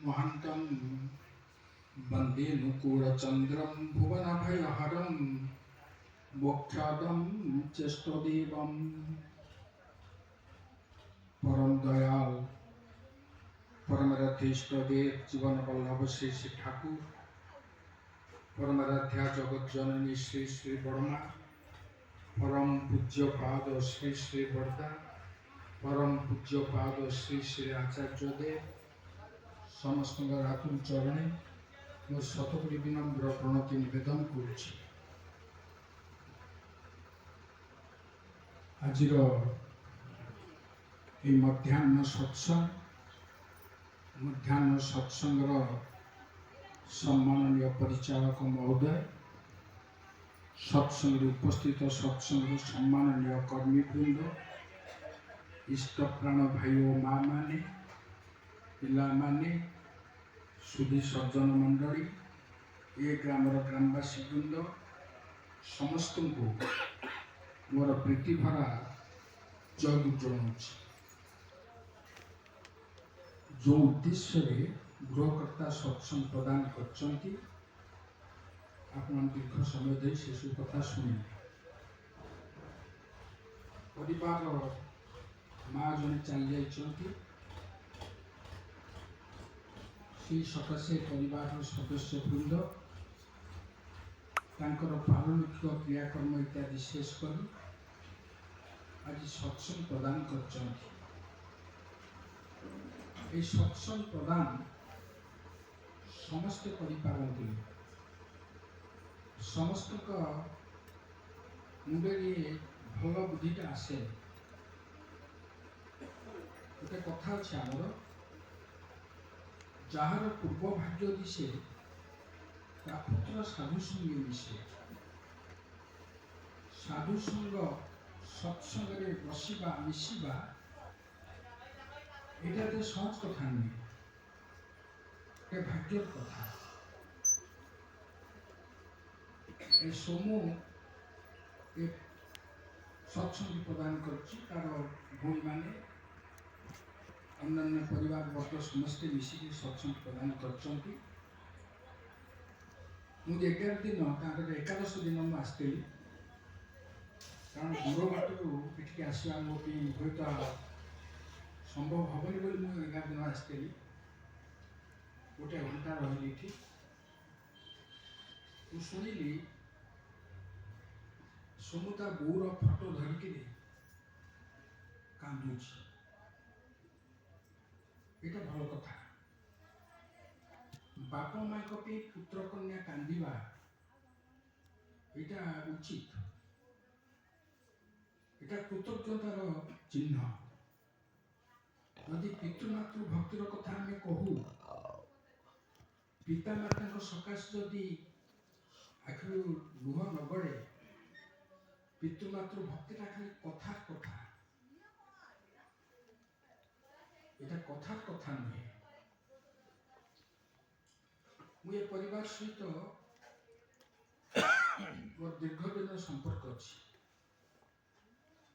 महान्तं वन्दे मुकुरचन्द्रं भुवनभयहरं मोक्षदं चेष्टदेवं परम दयाल परमराध्यष्टदेव जीवन वल्लभ श्री श्री ठाकुर परमराध्या जगत जननी श्री श्री बर्मा परम पूज्य पाद श्री श्री बरदा परम पूज्य पाद श्री श्री आचार्य देव समस्त आकुल चरणे मोर शतकोटी विनम्र प्रणति निवेदन करुछि। आजिर मध्याह्न सत्संगर सम्माननीय परिचालक महोदय सत्संग उपस्थित सत्संग सम्माननीय कर्मीवृंद इष्ट प्राण भाई और माँ माने पिला माने सुधी सज्जन मंडली ये ग्रामर ग्रामवासी वृंद समस्त को मोर प्रीति भरा जय जनाऊँ। जो उद्देश्य गृहकर्ता सत्संग प्रदान करछंती आपण दीर्घ समय दे से कथा शुणिले परिवार माँ जने चली जाइछंती से सकाशे परिवार सदस्य वृंद तांकर पारलौकिक क्रियाकर्म इत्यादि शेष कर आज सत्संग प्रदान करछंती। ए सत्संग प्रदान समस्त करिपारନ୍ତି समस्त मुंडे भल बुद्धिटा आसे गोटे कथा अच्छे आमर जार पूर्व भाग्य दिशे ता पुत्र साधु संगे मिसे साधु संग सत्संग बसवा मिसवा এটা তো সহজ কথা নয়, এটা ভাগ্যের কথা। এই সমু এই সৎসঙ্গ প্রদান করছি তার ভূমি মানে অন্যান্য পরিবার বর্গ সমস্ত মিশিকি সৎসঙ্গ প্রদান করছেন। ମୁଁ 11 ଦିନ ତାଙ୍କର ଏକାଦଶ ଦିନ ମୁଁ ଆସିଥିଲି କାରଣ ଦୂର ବାଟରୁ ଏଠିକି ଆସିବା ମୋ ପାଇଁ ହୁଏତ संभव हेनी बोली मुझे 11 दिन आसती गोटे घंटा रही शुणिली सोमुता बोर फटो धरिक कांदुच ये भल कथा बाप माँ पुत्र कन्या कांदा यहाँ उचित यहाँ कृतज्ञतार चिन्ह। यदि पितृमातृ भक्तिर कथा आम कहू पिता माता सकाश जदि आखिर लुह न गड़े पितृमातृ भक्तिटा खाली कथा कथा यहाँ कथा नुहे। मुझे परिवार सहित मोर दीर्घ दिन संपर्क अच्छी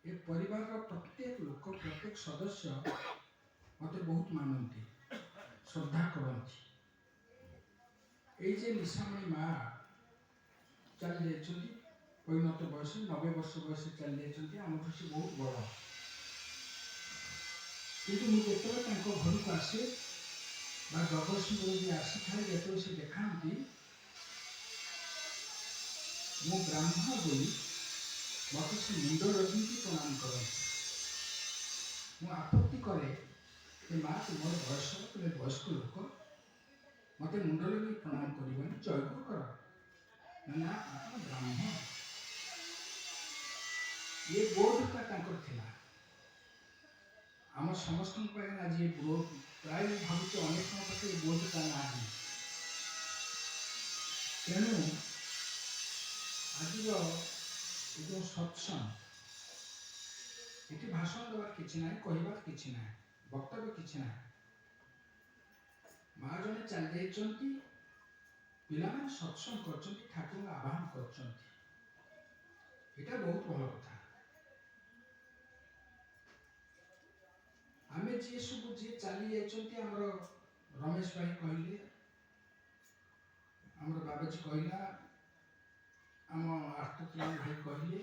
ए परिवार प्रत्येक लोक प्रत्येक सदस्य मत बहुत मानती श्रद्धा करती। ये निशामणी माँ चली जा परिणत बयस 90 वर्ष बयस चली जा से बहुत बड़ कि मुझे घर को आसे जगतसिंह भी आसी था जो से देखा मो ब्राह्मण बोली मत से मुंड रखी प्रणाम करती मु आपत्ति करे माँ तुम बयस तुम वयस्क लोक मत मुंड लगे प्रणाम कर जयगुरु कर ना आप ब्राह्मण ये बोधता आम समस्त आज ये बोध प्राय भावुँ अनेक पाखे बोधता ना तेणु आज जो सत्संग ये भाषण देवार कि ना कहबार कि ना वक्तव्य कि ना माँ जने चली जाती पिला सत्संग कर ठाकुर आह्वान कर बहुत भल कथा। आम जी सब जी चली जामर रमेश भाई कहले आमर बाबाजी कहला आम आर्तलाल भाई कहले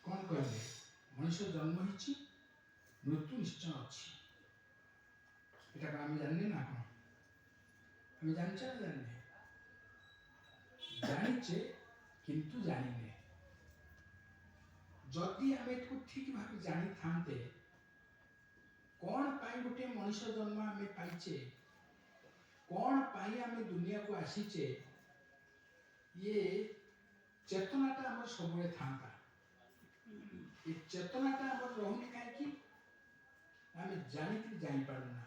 कौन कहले मनुष्य जन्म होती मृत्यु निश्चय अच्छी यहाँ आम जाने ना कौन आम जानचे ना जाने जानीचे किंतु जानिने जदि आम को ठीक भाव जानी थांते कौन पाई गोटे मनुष्य जन्म आम पाइचे कौन पाई आम दुनिया को आसीचे ये चेतनाटा आम सब था ये चेतनाटा आम रोनी कहीं आम जानिक जापारूना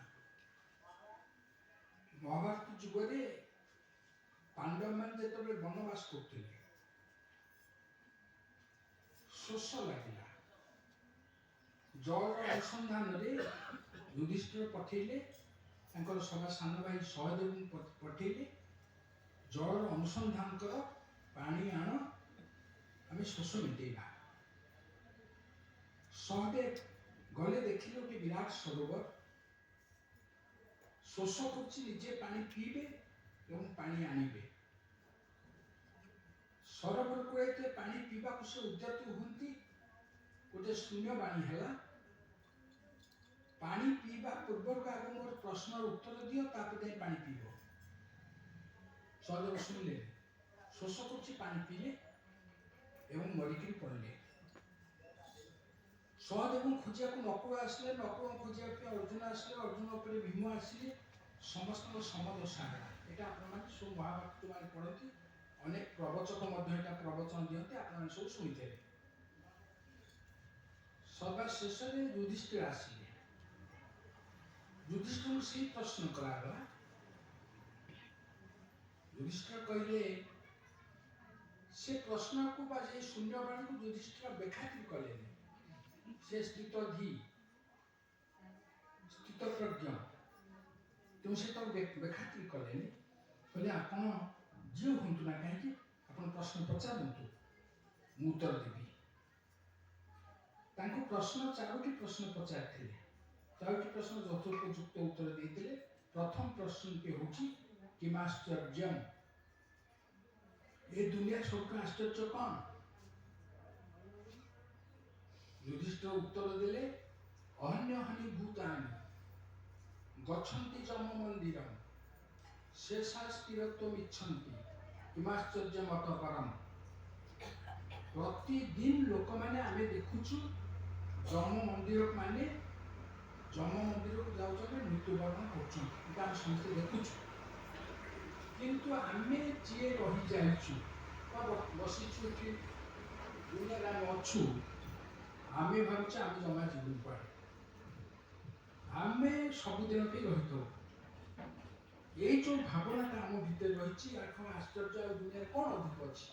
महाभारत जुगरे पांडव मान जो वनवास करते शोष लगे जल अनुसंधान युधिष्ठिर पठेले सभा सान भाई सहदेव पठेले जल अनुसंधान कर पानी आण आम शोष मिटेगा सहदेव गले देखिले गोटे विराट सरोवर शोष करजे पानी पीबे एवं पानी आनिबे सरोवर को पानी पीवा को से उद्यत होती गोटे शून्यवाणी है पानी पीवा पूर्व आग मोर प्रश्न उत्तर दियो तापर पानी पीब सहदेव शुणिले शोष कर पानी पीले एवं मरिक पड़े सहदेव खोजा नकुल आसिले नकुल खोजा अर्जुन आसिले अर्जुन पर भीम आसिले समस्त समदशा यहाँ आप सब महाभारत जो पढ़ती अनेक प्रवचक प्रवचन दिखते आप सब शुणी सभा शेष में युधिष्ठिर आसिले युधिष्ठिर से प्रश्न करागला युधिष्ठिर कहले से प्रश्न को शून्यवाणी को युधिष्ठिर बेखातिर कले से स्थित प्रज्ञ तुम से तो बेखातिर कले कहले आप जी हूँ ना कहीं आप प्रश्न पचारतु मु उत्तर देवी प्रश्न चारोटी प्रश्न पचारि चारोटी प्रश्न यथोपयुक्त उत्तर देते प्रथम प्रश्न पे हूँ किमाश्चर्य ये दुनिया सब आश्चर्य कौन युधिष्ठिर उत्तर देले अन्य हनि भूतानि गच्छन्ति जम मंदिर शेषास्तिरत्वमिच्छन्ति किमाश्चर्य मत परम प्रतिदिन लोक मैंने आमे देखुचु जम मंदिर माने जम मंदिर को जाऊँ मृत्युवरण कर समस्त देखुचु किंतु आमे जी रही जाइचु बसीचु दुनिया आम अच्छु आमे भावुचे आम जमा जीवन पड़े आमे सबुदिन पे रही था ये जो भावनाटा आम भितर रही आश्चर्य दुनिया कौन अधिक अच्छी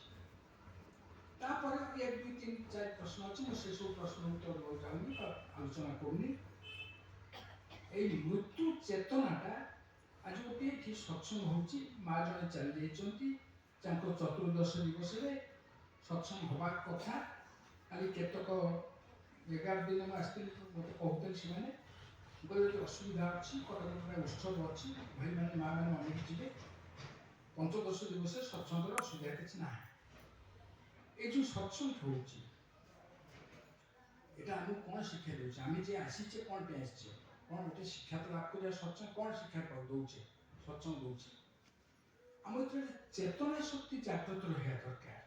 तापर एक दुई तीन चार प्रश्न अच्छी मुझे सब प्रश्न उत्तर देना चाहूँगी आलोचना करनी मृत्यु चेतनाटा आज गोटे सत्संग हो माँ जड़े चली जाइए चतुर्दश दिवस सत्संग हवा कथा खाली केतक 11 दिन में आसती मत कहते से गोटे असुविधा अच्छी कटक उत्सव अच्छी भाई मैंने माँ मैंने अनेक जी पंचदश दिवस सत्संग असुविधा किसी ना ये जो सत्संग हो आम कौन शिक्षा दूचे आम जे आसीचे कौन पे आसीचे कौन गोटे शिक्षा तो लाभ कर सत्संग कौन शिक्षा दौचे सत्संग दौचे आम चेतना शक्ति जागृत रहा दरकार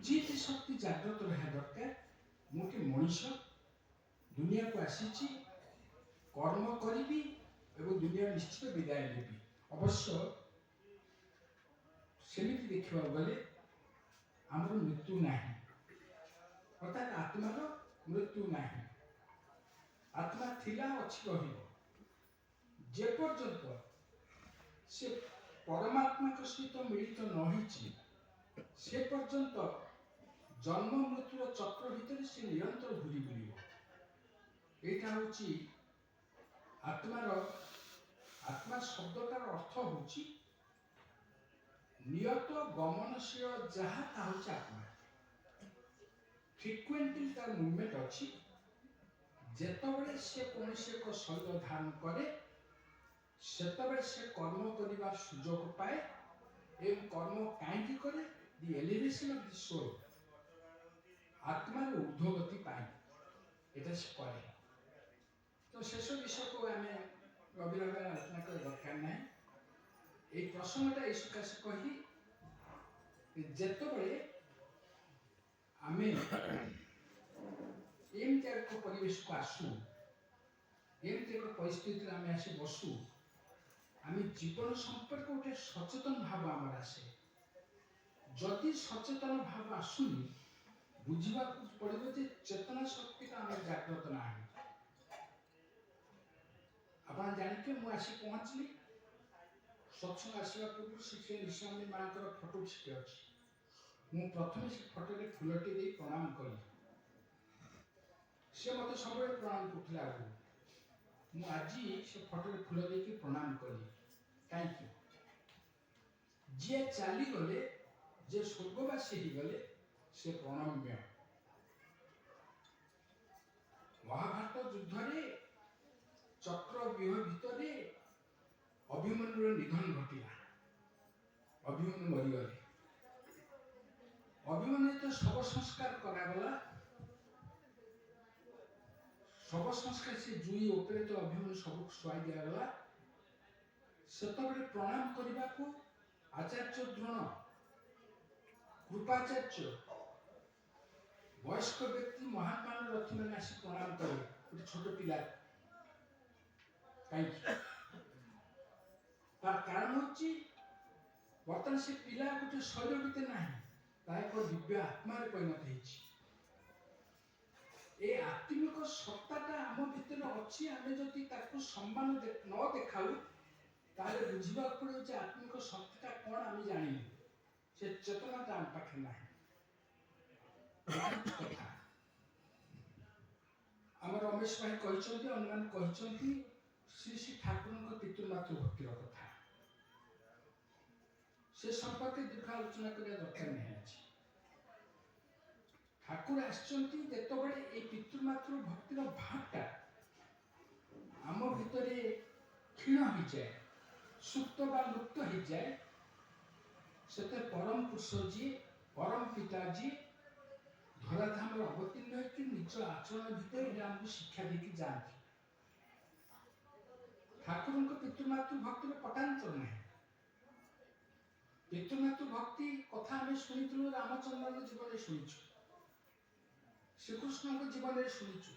जी शक्ति जागृत रहा दरकार मोटे मनुष्य दुनिया को आसी कर्म करी एवं दुनिया निश्चित विदाय देवी अवश्य सेमिति देखा गले आमर मृत्यु ना अर्थात आत्मार मृत्यु ना आत्मा थिला अच्छी जे पर्यंत से परमात्मा सहित मिलित नही से पर्यंत जन्म मृत्युर चक्र भितर से निरंतर घूरी बुल यहाँ हूँ आत्मार आत्मा शब्दटार अर्थ हूँ नियत गमनशील जहाँ हूँ आत्मा फ्रिक्वेंटली तार मुवमेंट अच्छी जेतबे से कौन एक शरीर धारण करे ସେତେବେଳେ ସେ କର୍ମ କରିବାର ସୁଯୋଗ ପାଏ ଏବଂ କର୍ମ କାହିଁକି କରେ? ଦି ଏଲିଭେସନ ଅଫ ଦି ସୋଲ, ଆତ୍ମାର ঊର୍ଧ୍ୱଗତି ପାଇଁ এটা ସେ କରେ। ତ ଶେଷ ବିଷୟକୁ ଆମେ ଗଭୀର ଭାବରେ ଆଲୋଚନା କରିବା ଦରକାର ନାହିଁ। এই ପ୍ରସଙ୍ଗଟା এই ସକାଶେ କହିଲି ଯେତେବେଳେ ଆମେ ଏମିତି ଏକ ପରିବେଶକୁ ଆସୁ, ଏମିତି ଏକ ପରିସ୍ଥିତିରେ ଆମେ ଆସି ବସୁ, ଆମେ ଜୀବନ ସମ୍ପର୍କ ଗୋଟେ ସଚେତନ ଭାବ ଆମର ଆସେ। ଯଦି ସଚେତନ ଭାବ ଆସୁନି, ବୁଝିବାକୁ ପଡ଼ିବ ଯେ ଚେତନା ଶକ୍ତିଟା ଆମର ଜାଗ୍ରତ ନାହିଁ। ଆପଣ ଜାଣିଥିବେ ମୁଁ ଆସି ପହଞ୍ଚିଲି, ସତ୍ସଙ୍ଗ ଆସିବା ପୂର୍ବରୁ ସେଠି ନିଶାମୀ ମାଙ୍କର ଫଟୋ ସେଠି ଅଛି। ମୁଁ ପ୍ରଥମେ ସେ ଫଟୋରେ ଫୁଲଟି ଦେଇ ପ୍ରଣାମ କଲି। ସେ ମୋତେ ସବୁବେଳେ ପ୍ରଣାମ କରୁଥିଲା ଆଗରୁ। ମୁଁ ଆଜି ସେ ଫଟୋରେ ଫୁଲ ଦେଇକି ପ୍ରଣାମ କଲି। କାହିଁକି? ଯିଏ ଚାଲିଗଲେ, ଯିଏ ସ୍ୱର୍ଗବାସୀ ହେଇଗଲେ, ସେ ପ୍ରଣମ୍ୟ। ମହାଭାରତ ଯୁଦ୍ଧରେ ଚକ୍ରବ୍ୟୁହ ଭିତରେ ଅଭିମନ୍ୟୁର ନିଧନ ଘଟିଲା। ଅଭିମନ୍ୟୁ ମରିଗଲେ। ଅଭିମନ୍ୟୁ ତ ଶବ ସଂସ୍କାର କରାଗଲା। ଶବ ସଂସ୍କାର ସେ ଜୁଇ ଉପରେ ତ ଅଭିମନ୍ୟୁ ସବୁକୁ ଶୁଆଇ ଦିଆଗଲା। ସେତେବେଳେ ପ୍ରଣାମ କରିବାକୁ ଆଚାର୍ଯ୍ୟ ଦ୍ରୋଣ, କୃପାଚାର୍ଯ୍ୟ, ବୟସ୍କ ବ୍ୟକ୍ତି, ମହାତ୍ମାନ ରଥୀମାନେ ଆସି ପ୍ରଣାମ କଲେ ଗୋଟେ ଛୋଟ ପିଲା। କାହିଁକି? ତାର କାରଣ ହଉଛି ବର୍ତ୍ତମାନ ସେ ପିଲା ଗୋଟେ ଶରୀର ଭିତରେ ନାହିଁ, ତାହା ଏକ ଦିବ୍ୟ ଆତ୍ମାରେ ପରିଣତ ହେଇଛି। ଏ ଆତ୍ମିକ ସତ୍ତାଟା ଆମ ଭିତରେ ଅଛି। ଆମେ ଯଦି ତାକୁ ସମ୍ମାନ ନ ଦେଖାଉ, ତାହେଲେ ବୁଝିବାକୁ ପଡ଼ିବ ଯେ ଆତ୍ମିକ ଶକ୍ତିଟା କ'ଣ ଆମେ ଜାଣିନୁ। ସେ ଚେତନାଟା ଆମ ପାଖରେ ନାହିଁ। କଥା ଆମର ରମେଶ ଭାଇ କହିଛନ୍ତି, ଅନ୍ୟମାନେ କହିଛନ୍ତି ଶ୍ରୀ ଶ୍ରୀ ଠାକୁରଙ୍କ ପିତୃମାତୃ ଭକ୍ତିର କଥା। ସେ ସମ୍ପର୍କେ ଦୀର୍ଘ ଆଲୋଚନା କରିବା ଦରକାର ନାହିଁ ଅଛି। ଠାକୁର ଆସିଛନ୍ତି ଯେତେବେଳେ এই ପିତୃମାତୃ ଭକ୍ତିର ଭାବଟା ଆମ ଭିତରେ ক্ষীণ ହୋଇଯାଏ, ସୁପ୍ତ ବା ଲୁପ୍ତ ହୋଇଯାଏ, ସେତେ ପରମ ପୁରୁଷ ଯିଏ, ପରମ ପିତା ଯିଏ ଧରାଧାମରେ ଅବତୀର୍ଣ୍ଣ ହୋଇକି ନିଜ ଆଚରଣ ଭିତରେ ଆମକୁ ଶିକ୍ଷା ଦେଇକି ଯାଆନ୍ତି। ଠାକୁରଙ୍କ ପିତୃମାତୃ ଭକ୍ତିର ପଟାନ୍ତର ନାହିଁ। ପିତୃମାତୃ ଭକ୍ତି କଥା ଆମେ ଶୁଣିଥିଲୁ, ରାମଚନ୍ଦ୍ରଙ୍କ ଜୀବନରେ ଶୁଣିଛୁ, ଶ୍ରୀକୃଷ୍ଣଙ୍କ ଜୀବନରେ ଶୁଣିଛୁ,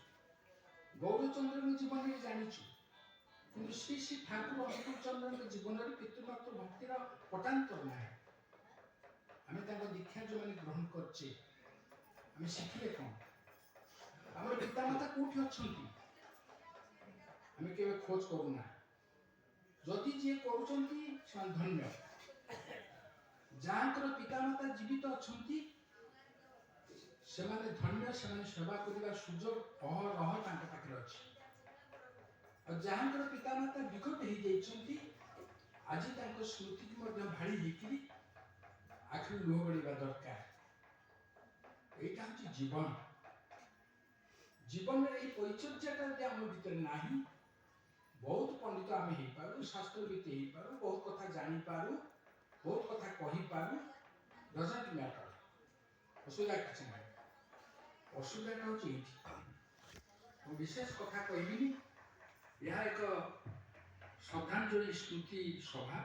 ଗୌରଚନ୍ଦ୍ରଙ୍କ ଜୀବନରେ ଜାଣିଛୁ। କିନ୍ତୁ ଶ୍ରୀ ଶ୍ରୀ ଠାକୁର ଅନୁକୂଳଚନ୍ଦ୍ରଙ୍କ ଜୀବନରେ ପିତୃମାତୃ ଭକ୍ତିର ପଟାନ୍ତର ନାହିଁ। ଆମେ ତାଙ୍କ ଦୀକ୍ଷା ଯେଉଁମାନେ ଗ୍ରହଣ କରୁଛେ, ଆମେ ଶିଖିଲେ କ'ଣ? ଆମର ପିତାମାତା କୋଉଠି ଅଛନ୍ତି ଆମେ କେବେ ଖୋଜ କରୁନା। ଯଦି ଯିଏ କରୁଛନ୍ତି ସେମାନେ ଧନ୍ୟ। ଯାହାଙ୍କର ପିତାମାତା ଜୀବିତ ଅଛନ୍ତି ସେମାନେ ଧନ୍ୟ, ସେମାନେ ସେବା କରିବା ସୁଯୋଗ ଅହରହ ତାଙ୍କ ପାଖରେ ଅଛି। ଆଉ ଯାହାଙ୍କର ପିତାମାତା ବିଗତ ହେଇଯାଇଛନ୍ତି, ଆଜି ତାଙ୍କ ସ୍ମୃତିକୁ ମଧ୍ୟ ଭାଳି ହେଇକିରି ଆଖିରୁ ଲୁହ ଗଡ଼ିବା ଦରକାର। এইটা হচ্ছে জীবন। জীবনের এই পরিচর্যাটা যদি আমার ভিতরে ନାହିଁ, ବହୁତ ପଣ୍ଡିତ ଆମେ ହେଇପାରୁ, ଶାସ୍ତ୍ରବିତ ହେଇପାରୁ, ବହୁତ କଥା ଜାଣିପାରୁ, ବହୁତ କଥା କହିପାରୁ, ଡଜଣ୍ଟ ମ୍ୟାଟର। ଅସୁବିଧା କିଛି ନାହିଁ। ଅସୁବିଧାଟା ହେଉଛି ଏଇଠି। ମୁଁ ବିଶେଷ କଥା କହିବିନି। ଏହା ଏକ ଶ୍ରଦ୍ଧାଞ୍ଜଳି ସ୍ମୃତି ସଭା।